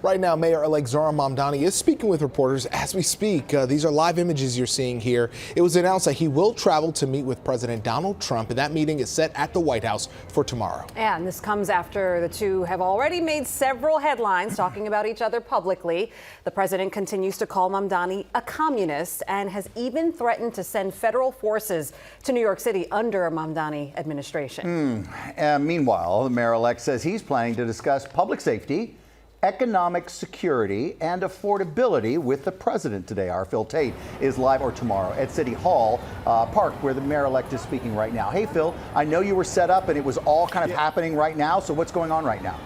Right now, Mayor-elect Zohran Mamdani is speaking with reporters as we speak. These are live images you're seeing here. It was announced that he will travel to meet with President Donald Trump, and that meeting is set at the White House for tomorrow. And this comes after the two have already made several headlines talking about each other publicly. The president continues to call Mamdani a communist and has even threatened to send federal forces to New York City under a Mamdani administration. Meanwhile, the mayor-elect says he's planning to discuss public safety, economic security, and affordability with the president today. Our Phil Taitt is live, or tomorrow, at City Hall Park, where the mayor-elect is speaking right now. Hey, Phil, I know you were set up and it was all kind of happening right now. So what's going on right now?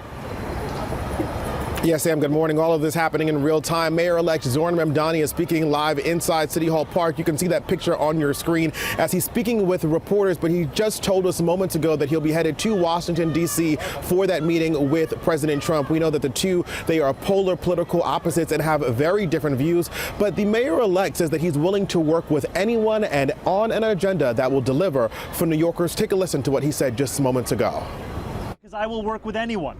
Yes, Sam, good morning. All of this happening in real time. Mayor-elect Zohran Mamdani is speaking live inside City Hall Park. You can see that picture on your screen as he's speaking with reporters, but he just told us moments ago that he'll be headed to Washington, D.C. for that meeting with President Trump. We know that the two, they are polar political opposites and have very different views, but the mayor-elect says that he's willing to work with anyone and on an agenda that will deliver for New Yorkers. Take a listen to what he said just moments ago. Because I will work with anyone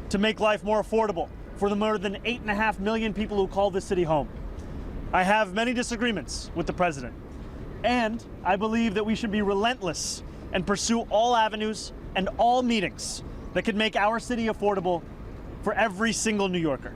to make life more affordable for the more than 8.5 million people who call this city home. I have many disagreements with the president, and I believe that we should be relentless and pursue all avenues and all meetings that could make our city affordable for every single New Yorker.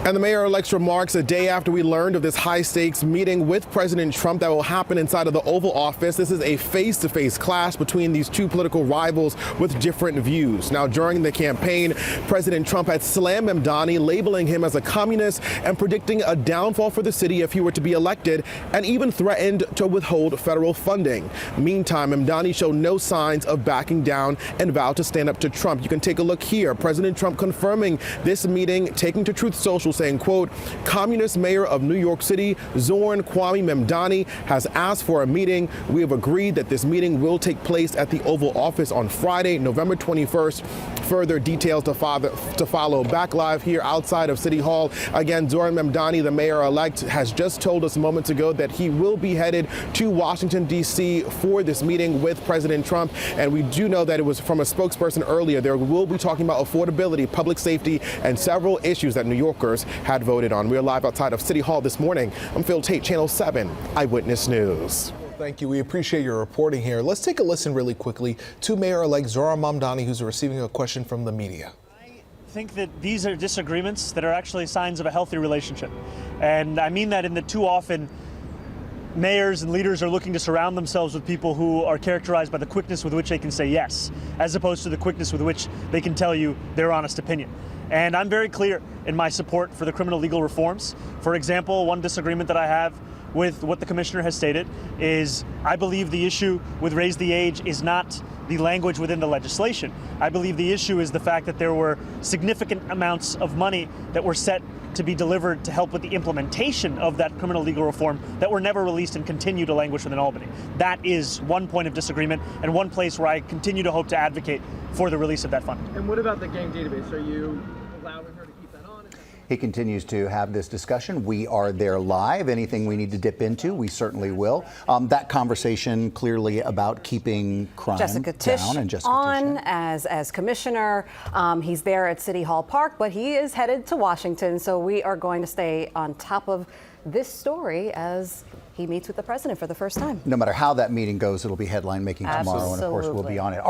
And the mayor-elect's remarks a day after we learned of this high-stakes meeting with President Trump that will happen inside of the Oval Office. This is a face-to-face clash between these two political rivals with different views. Now, during the campaign, President Trump had slammed Mamdani, labeling him as a communist and predicting a downfall for the city if he were to be elected, and even threatened to withhold federal funding. Meantime, Mamdani showed no signs of backing down and vowed to stand up to Trump. You can take a look here. President Trump confirming this meeting, taking to Truth Social, saying, quote, "Communist mayor of New York City, Zohran Mamdani, has asked for a meeting. We have agreed that this meeting will take place at the Oval Office on Friday, November 21st. Further details to follow. Back live here outside of City Hall. Again, Zohran Mamdani, the mayor-elect, has just told us moments ago that he will be headed to Washington, D.C. for this meeting with President Trump. And we do know that it was from a spokesperson earlier. They will be talking about affordability, public safety, and several issues that New Yorkers had voted on. We're live outside of City Hall this morning. I'm Phil Taitt, Channel 7 Eyewitness News. Thank you. We appreciate your reporting here. Let's take a listen really quickly to Mayor-elect Zohran Mamdani, who's receiving a question from the media. I think that these are disagreements that are actually signs of a healthy relationship. And I mean that in that too often mayors and leaders are looking to surround themselves with people who are characterized by the quickness with which they can say yes, as opposed to the quickness with which they can tell you their honest opinion. And I'm very clear in my support for the criminal legal reforms. For example, one disagreement that I have with what the commissioner has stated is I believe the issue with raise the age is not the language within the legislation. I believe the issue is the fact that there were significant amounts of money that were set to be delivered to help with the implementation of that criminal legal reform that were never released and continue to languish within Albany. That is one point of disagreement and one place where I continue to hope to advocate for the release of that fund. And what about the gang database? Are you allowing her to keep that on? He continues to have this discussion. We are there live. Anything we need to dip into, we certainly will. That conversation clearly about keeping crime Jessica Tisch down. And Jessica on Tisch, as commissioner. He's there at City Hall Park, but he is headed to Washington. So we are going to stay on top of this story as he meets with the president for the first time. No matter how that meeting goes, it'll be headline making tomorrow. And of course, we'll be on it.